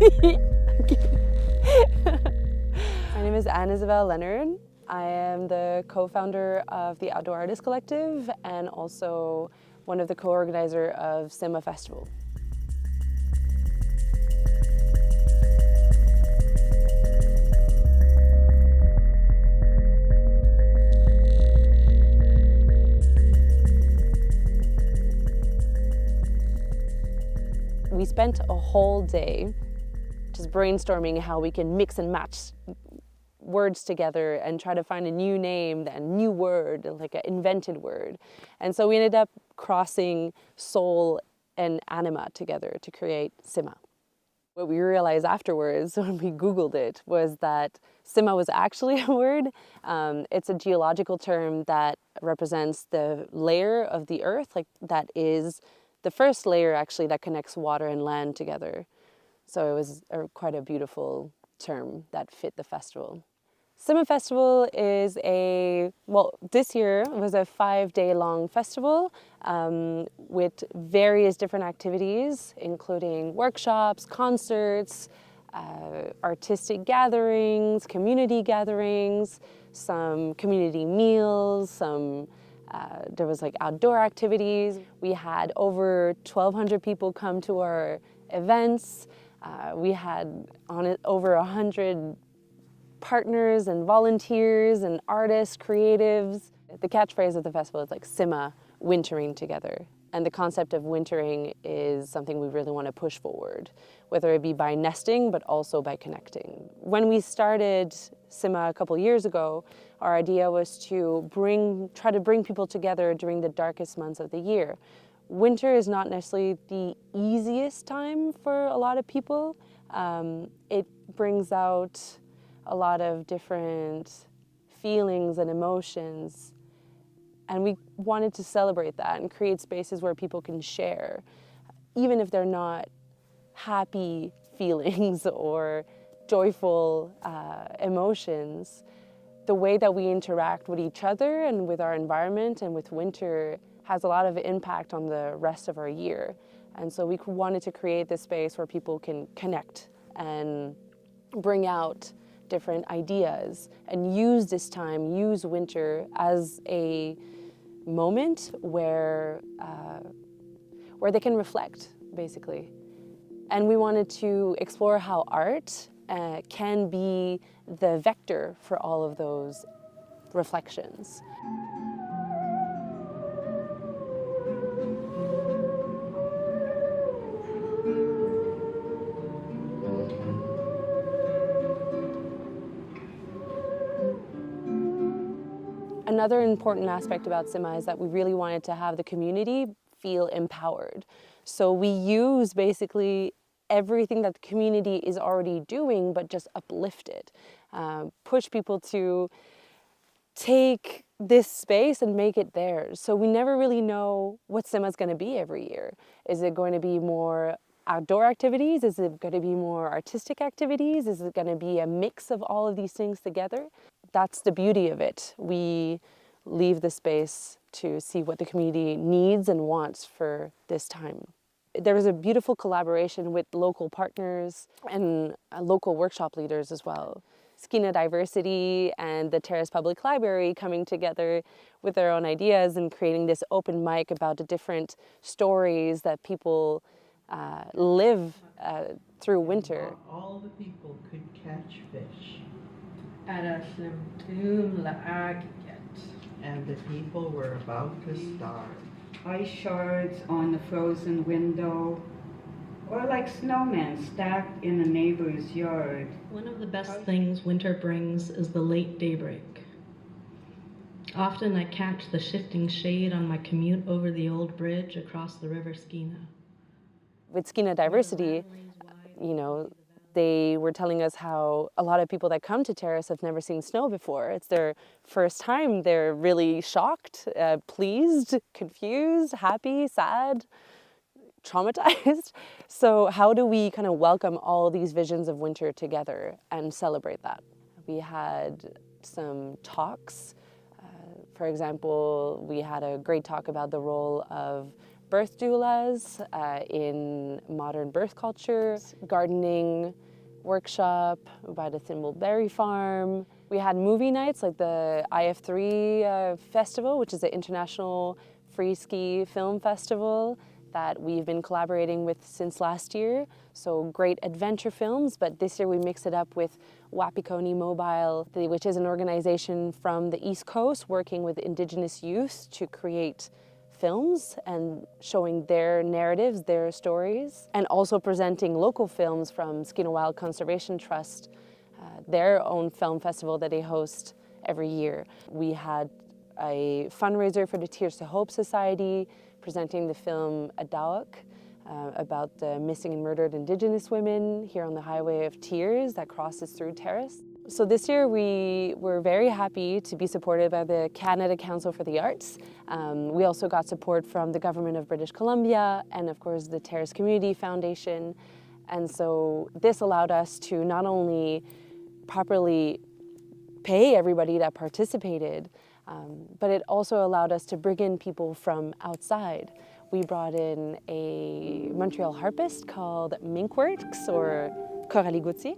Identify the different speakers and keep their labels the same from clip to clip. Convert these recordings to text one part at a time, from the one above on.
Speaker 1: My name is Anne Isabelle Leonard. I am the co-founder of the Outdoor Artist Collective and also one of the co-organizer of Sima Festival. We spent a whole day just brainstorming how we can mix and match words together and try to find a new name, a new word, like an invented word. And so we ended up crossing soul and anima together to create Sima. What we realized afterwards when we Googled it was that Sima was actually a word. It's a geological term that represents the layer of the earth, like that is the first layer actually that connects water and land together. So it was quite a beautiful term that fit the festival. Sima Festival is this year was a 5-day-long festival with various different activities, including workshops, concerts, artistic gatherings, community gatherings, some community meals, there was like outdoor activities. We had over 1,200 people come to our events. We had on it over 100 partners and volunteers and artists, creatives. The catchphrase of the festival is like Sima, wintering together. And the concept of wintering is something we really want to push forward, whether it be by nesting, but also by connecting. When we started Sima a couple years ago, our idea was to try to bring people together during the darkest months of the year. Winter is not necessarily the easiest time for a lot of people. It brings out a lot of different feelings and emotions. And we wanted to celebrate that and create spaces where people can share, even if they're not happy feelings or joyful emotions. The way that we interact with each other and with our environment and with winter has a lot of impact on the rest of our year. And so we wanted to create this space where people can connect and bring out different ideas and use winter as a moment where they can reflect, basically. And we wanted to explore how art can be the vector for all of those reflections. Another important aspect about Sima is that we really wanted to have the community feel empowered. So we use basically everything that the community is already doing, but just uplift it. Push people to take this space and make it theirs. So we never really know what Sima is going to be every year. Is it going to be more outdoor activities? Is it going to be more artistic activities? Is it going to be a mix of all of these things together? That's the beauty of it. We leave the space to see what the community needs and wants for this time. There was a beautiful collaboration with local partners and local workshop leaders as well. Skeena Diversity and the Terrace Public Library coming together with their own ideas and creating this open mic about the different stories that people live through winter.
Speaker 2: All the people could catch fish. And the people were about to starve.
Speaker 3: Ice shards on the frozen window, or like snowmen stacked in a neighbor's yard.
Speaker 4: One of the best things winter brings is the late daybreak. Often I catch the shifting shade on my commute over the old bridge across the River Skeena.
Speaker 1: With Skeena Diversity, they were telling us how a lot of people that come to Terrace have never seen snow before. It's their first time. They're really shocked, pleased, confused, happy, sad, traumatized. So how do we kind of welcome all these visions of winter together and celebrate that? We had some talks. For example, we had a great talk about the role of birth doulas, in modern birth culture, gardening workshop by the Thimbleberry Farm. We had movie nights like the IF3 Festival, which is an international free ski film festival that we've been collaborating with since last year. So great adventure films, but this year we mix it up with Wapikoni Mobile, which is an organization from the East Coast working with Indigenous youth to create films and showing their narratives, their stories, and also presenting local films from Skinnawild Conservation Trust, their own film festival that they host every year. We had a fundraiser for the Tears to Hope Society, presenting the film Adawak, about the missing and murdered Indigenous women here on the Highway of Tears that crosses through Terrace. So this year we were very happy to be supported by the Canada Council for the Arts. We also got support from the government of British Columbia and of course the Terrace Community Foundation. And so this allowed us to not only properly pay everybody that participated, but it also allowed us to bring in people from outside. We brought in a Montreal harpist called Minkworks, or Coralie Gauthier.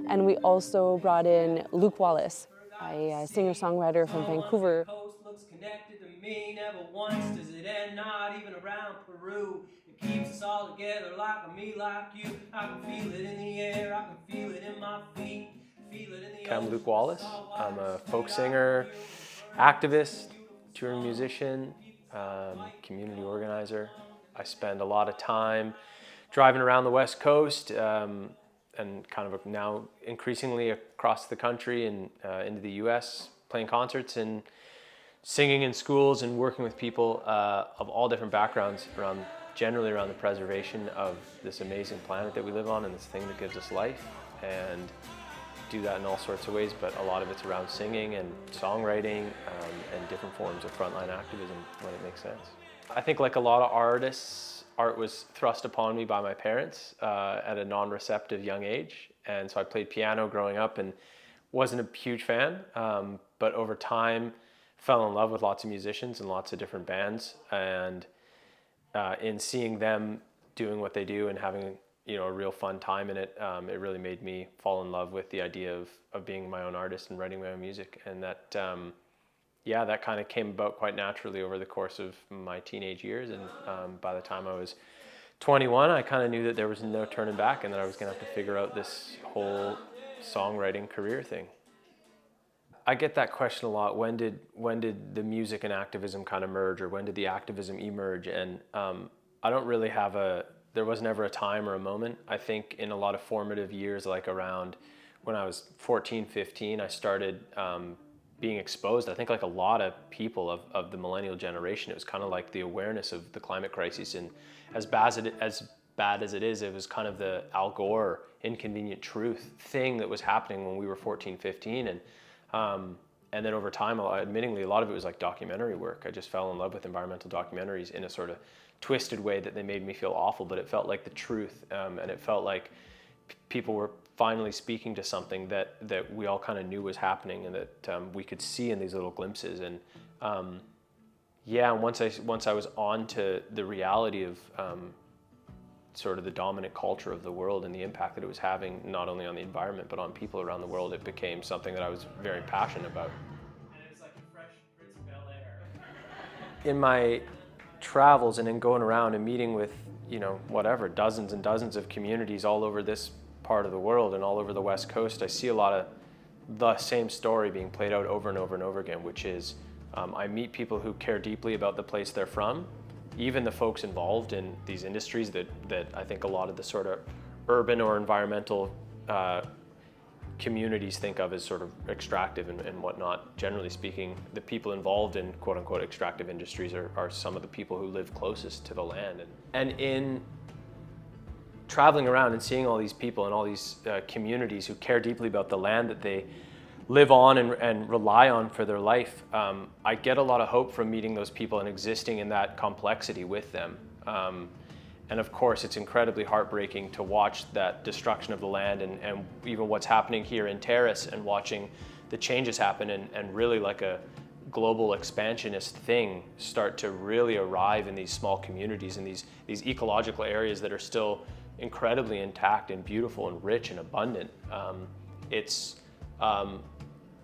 Speaker 1: And we also brought in Luke Wallace, a singer-songwriter from Vancouver.
Speaker 5: Looks connected to me, never once does it end, not even around Peru. It keeps us all together like a me, like you. I can feel it in the air, I can feel it in my feet, feel it in the
Speaker 6: I'm Luke Wallace. I'm a folk singer, activist, touring musician, community organizer. I spend a lot of time driving around the West Coast, and kind of now increasingly across the country and into the US, playing concerts and singing in schools and working with people of all different backgrounds generally around the preservation of this amazing planet that we live on and this thing that gives us life, and do that in all sorts of ways, but a lot of it's around singing and songwriting and different forms of frontline activism when it makes sense. I think like a lot of artists, art was thrust upon me by my parents at a non-receptive young age, and so I played piano growing up and wasn't a huge fan, but over time fell in love with lots of musicians and lots of different bands, and in seeing them doing what they do and having a real fun time in it, it really made me fall in love with the idea of being my own artist and writing my own music, and that that kind of came about quite naturally over the course of my teenage years, and by the time I was 21, I kind of knew that there was no turning back and that I was going to have to figure out this whole songwriting career thing. I get that question a lot. When did the music and activism kind of merge, or when did the activism emerge? And I don't really have there was never a time or a moment. I think in a lot of formative years, like around when I was 14, 15, I started being exposed. I think like a lot of people of the millennial generation, it was kind of like the awareness of the climate crisis, and as bad as it is, it was kind of the Al Gore inconvenient truth thing that was happening when we were 14, 15, and then over time, admittingly, a lot of it was like documentary work. I just fell in love with environmental documentaries in a sort of twisted way that they made me feel awful, but it felt like the truth, and it felt like people were finally speaking to something that we all kind of knew was happening, and that we could see in these little glimpses. And once I was on to the reality of sort of the dominant culture of the world and the impact that it was having not only on the environment but on people around the world, it became something that I was very passionate about.
Speaker 5: And it was like a fresh Prince of Bel-Air.
Speaker 6: In my travels and in going around and meeting with, dozens and dozens of communities all over this part of the world and all over the West Coast, I see a lot of the same story being played out over and over and over again, which is I meet people who care deeply about the place they're from, even the folks involved in these industries that I think a lot of the sort of urban or environmental communities think of as sort of extractive and whatnot. Generally speaking, the people involved in quote unquote extractive industries are some of the people who live closest to the land. And in traveling around and seeing all these people and all these communities who care deeply about the land that they live on and rely on for their life, I get a lot of hope from meeting those people and existing in that complexity with them. And of course, it's incredibly heartbreaking to watch that destruction of the land and even what's happening here in Terrace, and watching the changes happen and really like a global expansionist thing start to really arrive in these small communities and these ecological areas that are still incredibly intact and beautiful and rich and abundant. It's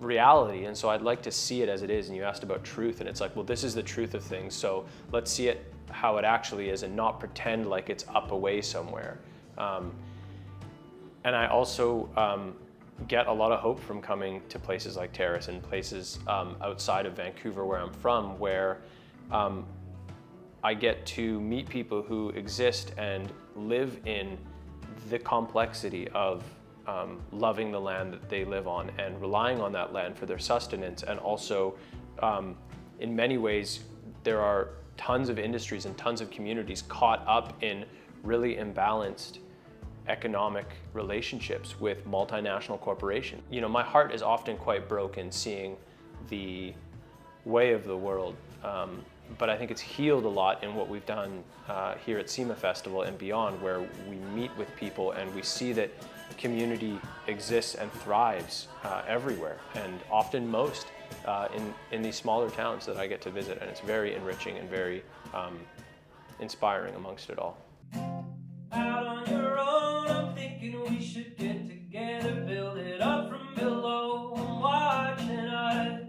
Speaker 6: reality, and so I'd like to see it as it is. And you asked about truth, and it's like, well, this is the truth of things, so let's see it how it actually is and not pretend like it's up away somewhere. And I also get a lot of hope from coming to places like Terrace and places outside of Vancouver where I'm from, where I get to meet people who exist and live in the complexity of loving the land that they live on and relying on that land for their sustenance. And also, in many ways, there are tons of industries and tons of communities caught up in really imbalanced economic relationships with multinational corporations. You know, my heart is often quite broken seeing the way of the world, but I think it's healed a lot in what we've done here at Sima Festival and beyond, where we meet with people and we see that community exists and thrives everywhere, and often most in these smaller towns that I get to visit, and it's very enriching and very inspiring amongst it all.
Speaker 5: Out on your own, I'm thinking we should get together, build it up from below. I'm watching us,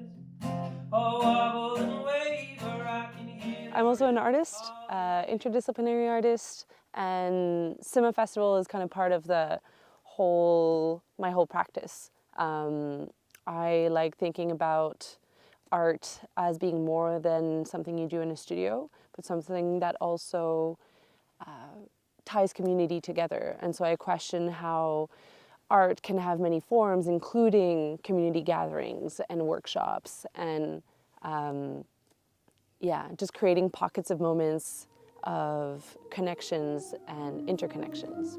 Speaker 5: oh, wobble and waver, I can hear.
Speaker 1: I'm also an artist, interdisciplinary artist, and Sima Festival is kind of part of my whole practice. I like thinking about art as being more than something you do in a studio, but something that also ties community together. And so I question how art can have many forms, including community gatherings and workshops, and just creating pockets of moments of connections and interconnections.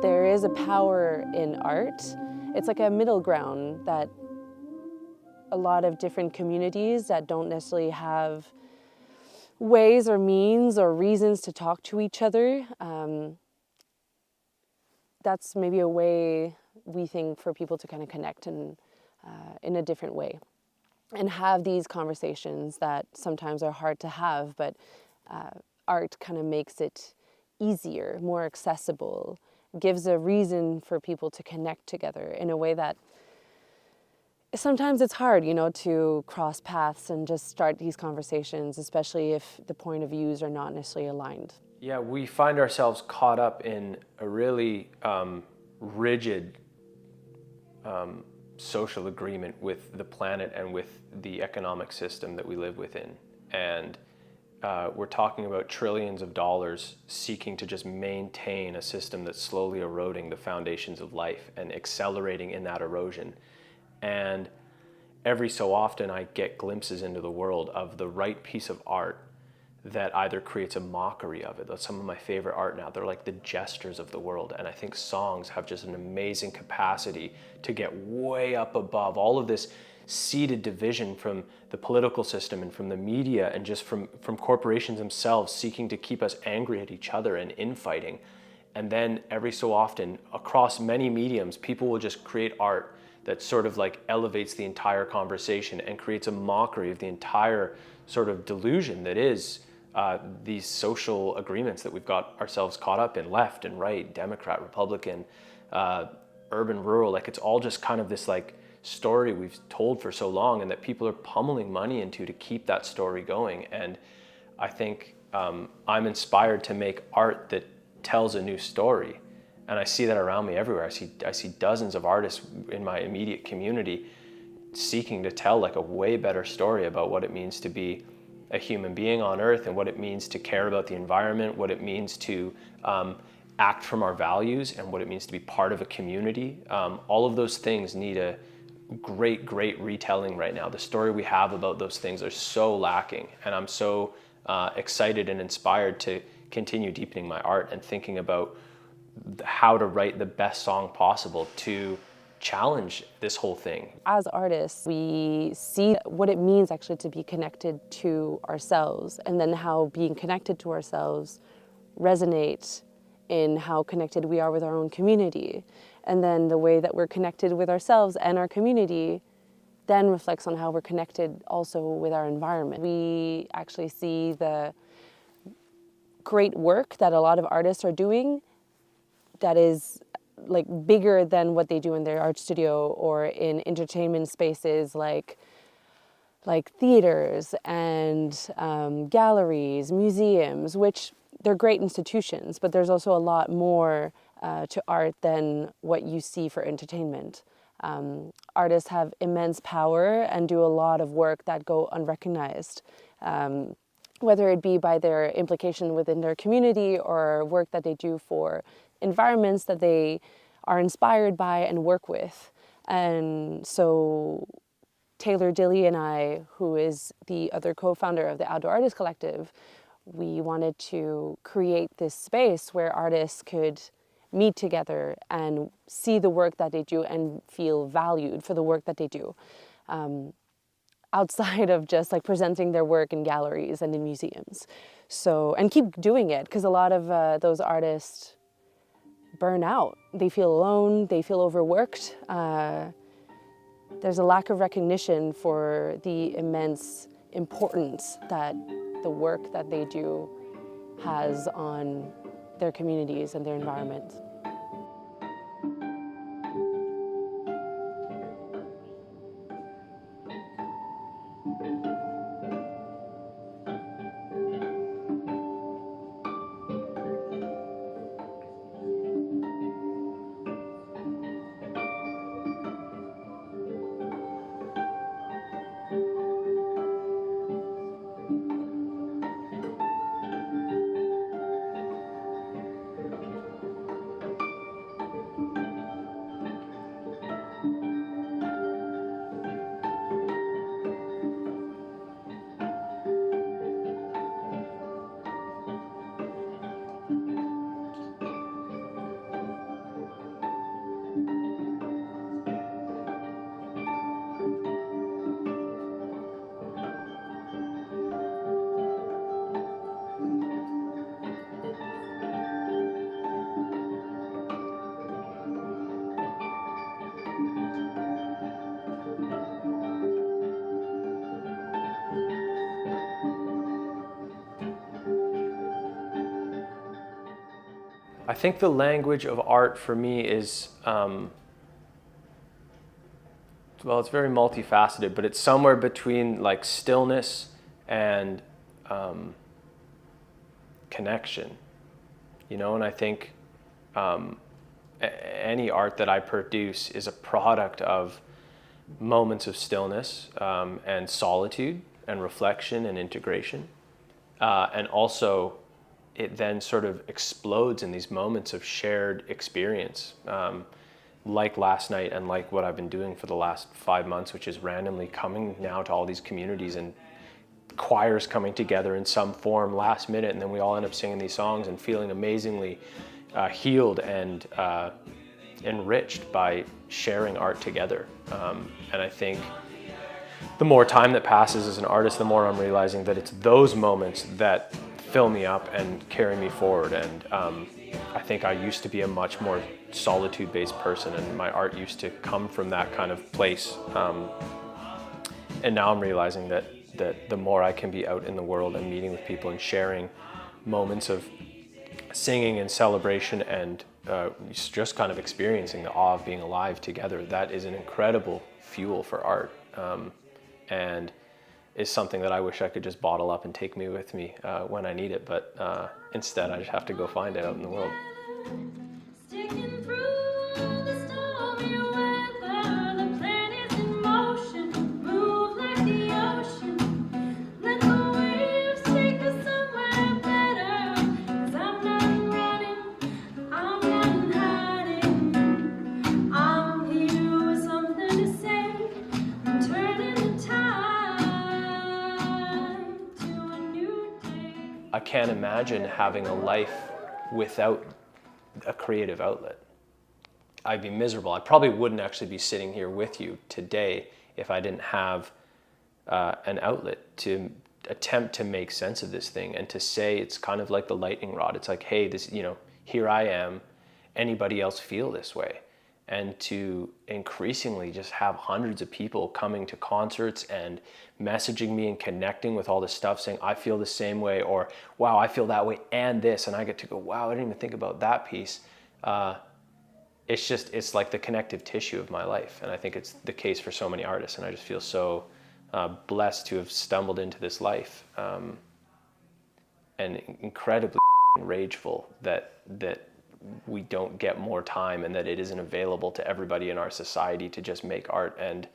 Speaker 1: There is a power in art. It's like a middle ground that a lot of different communities that don't necessarily have ways or means or reasons to talk to each other. That's maybe a way we think for people to kind of connect in a different way and have these conversations that sometimes are hard to have, but art kind of makes it easier, more accessible, gives a reason for people to connect together in a way that sometimes it's hard, to cross paths and just start these conversations, especially if the point of views are not necessarily aligned.
Speaker 6: Yeah, we find ourselves caught up in a really rigid social agreement with the planet and with the economic system that we live within. And we're talking about trillions of dollars seeking to just maintain a system that's slowly eroding the foundations of life and accelerating in that erosion. And every so often I get glimpses into the world of the right piece of art that either creates a mockery of it. That's some of my favorite art now. They're like the gestures of the world. And I think songs have just an amazing capacity to get way up above all of this seeded division from the political system and from the media and just from corporations themselves seeking to keep us angry at each other and infighting. And then every so often, across many mediums, people will just create art that sort of like elevates the entire conversation and creates a mockery of the entire sort of delusion that is these social agreements that we've got ourselves caught up in, left and right, Democrat, Republican, urban, rural. Like, it's all just kind of this like story we've told for so long, and that people are pummeling money into to keep that story going. And I think I'm inspired to make art that tells a new story. And I see that around me everywhere. I see dozens of artists in my immediate community seeking to tell like a way better story about what it means to be a human being on Earth, and what it means to care about the environment, what it means to act from our values and what it means to be part of a community. All of those things need a great retelling right now. The story we have about those things are so lacking, and I'm so excited and inspired to continue deepening my art and thinking about how to write the best song possible to challenge this whole thing.
Speaker 1: As artists, we see what it means actually to be connected to ourselves, and then how being connected to ourselves resonates in how connected we are with our own community. And then the way that we're connected with ourselves and our community then reflects on how we're connected also with our environment. We actually see the great work that a lot of artists are doing that is like bigger than what they do in their art studio or in entertainment spaces like theaters and galleries, museums, which they're great institutions, but there's also a lot more to art than what you see for entertainment. Artists have immense power and do a lot of work that go unrecognized, whether it be by their implication within their community or work that they do for environments that they are inspired by and work with. And so Taylor Dilly and I, who is the other co-founder of the Outdoor Artists Collective, we wanted to create this space where artists could meet together and see the work that they do and feel valued for the work that they do, outside of just like presenting their work in galleries and in museums. So, and keep doing it, because a lot of those artists burn out. They feel alone, they feel overworked. There's a lack of recognition for the immense importance that the work that they do has on their communities and their environment.
Speaker 6: I think the language of art for me is, well, it's very multifaceted, but it's somewhere between like stillness and connection, you know, and I think any art that I produce is a product of moments of stillness and solitude and reflection and integration, and also it then sort of explodes in these moments of shared experience, like last night and like what I've been doing for the last 5 months, which is randomly coming now to all these communities and choirs coming together in some form last minute, and then we all end up singing these songs and feeling amazingly healed and enriched by sharing art together. And I think the more time that passes as an artist, the more I'm realizing that it's those moments that fill me up and carry me forward. And I think I used to be a much more solitude-based person, and my art used to come from that kind of place. And now I'm realizing that the more I can be out in the world and meeting with people and sharing moments of singing and celebration and just kind of experiencing the awe of being alive together, that is an incredible fuel for art. And is something that I wish I could just bottle up and take me with me when I need it, but instead I just have to go find it out in the world.
Speaker 7: Sticking through the stormy weather, the planets in motion, move like the ocean. Let the waves take us somewhere better, 'cause I'm not running,
Speaker 6: I can't imagine having a life without a creative outlet. I'd be miserable. I probably wouldn't actually be sitting here with you today if I didn't have an outlet to attempt to make sense of this thing and to say it's kind of like the lightning rod. It's like, hey, this, you know, here I am. Anybody else feel this way? And to increasingly just have hundreds of people coming to concerts and messaging me and connecting with all this stuff saying, I feel the same way, or wow, I feel that way and this. And I get to go, wow, I didn't even think about that piece. It's like the connective tissue of my life. And I think it's the case for so many artists. And I just feel so blessed to have stumbled into this life, and incredibly rageful that we don't get more time and that it isn't available to everybody in our society to just make art and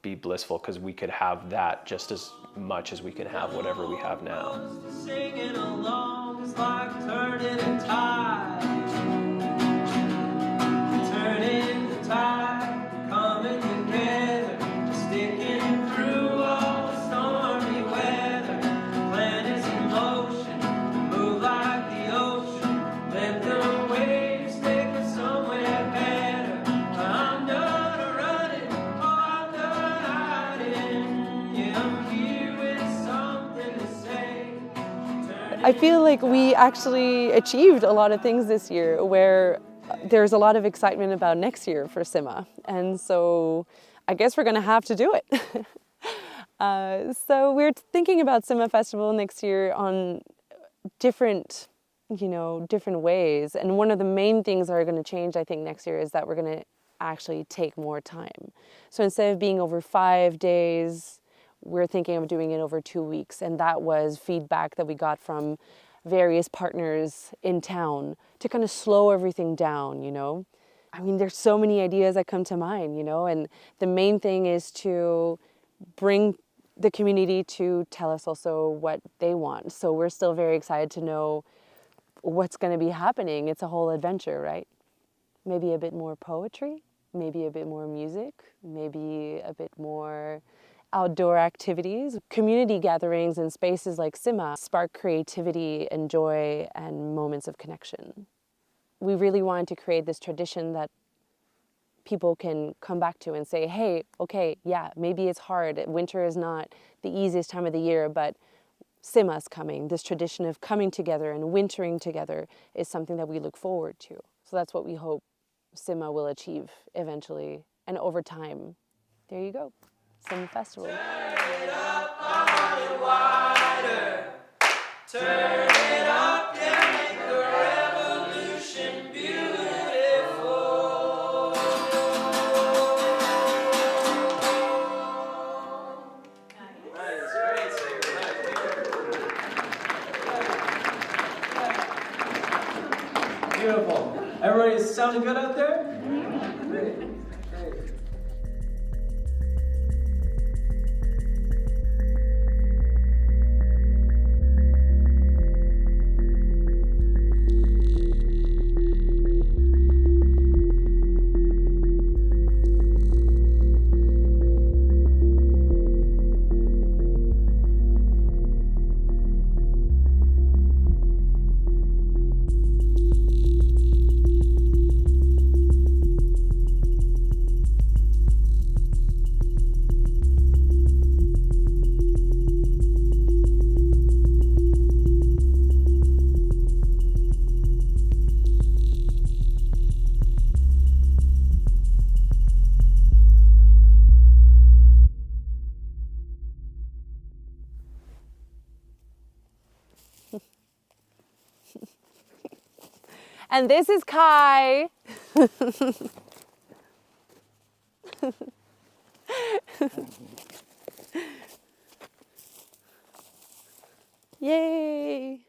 Speaker 6: be blissful, because we could have that just as much as we can have whatever we have now.
Speaker 5: Singing along is like turning a tide. Turning the tide, coming together, sticking through all the stormy weather. Planets in motion, move like the ocean. Let the waves take us somewhere better. I'm done running, oh, I'm done hiding. Yeah, I'm here with something to say.
Speaker 1: I feel like we actually achieved a lot of things this year where there's a lot of excitement about next year for Sima. And so I guess we're gonna have to do it. So we're thinking about Sima Festival next year on different ways. And one of the main things that are gonna change, I think, next year is that we're gonna actually take more time. So instead of being over 5 days, we're thinking of doing it over 2 weeks. And that was feedback that we got from various partners in town to kind of slow everything down, you know? I mean, there's so many ideas that come to mind, you know? And the main thing is to bring the community to tell us also what they want. So we're still very excited to know what's going to be happening. It's a whole adventure, right? Maybe a bit more poetry, maybe a bit more music, maybe a bit more outdoor activities. Community gatherings and spaces like Sima spark creativity and joy and moments of connection. We really wanted to create this tradition that people can come back to and say, hey, okay, yeah, maybe it's hard. Winter is not the easiest time of the year, but Sima's coming. This tradition of coming together and wintering together is something that we look forward to. So that's what we hope Sima will achieve eventually. And over time, there you go. Sima Festival.
Speaker 5: Turn it up on and wider. Turn it up, yeah, make the revolution beautiful. Nice, great, Sarah. Nice. Beautiful. Everybody is sounding good out there? Great. Great.
Speaker 1: And this is Kai. Yay.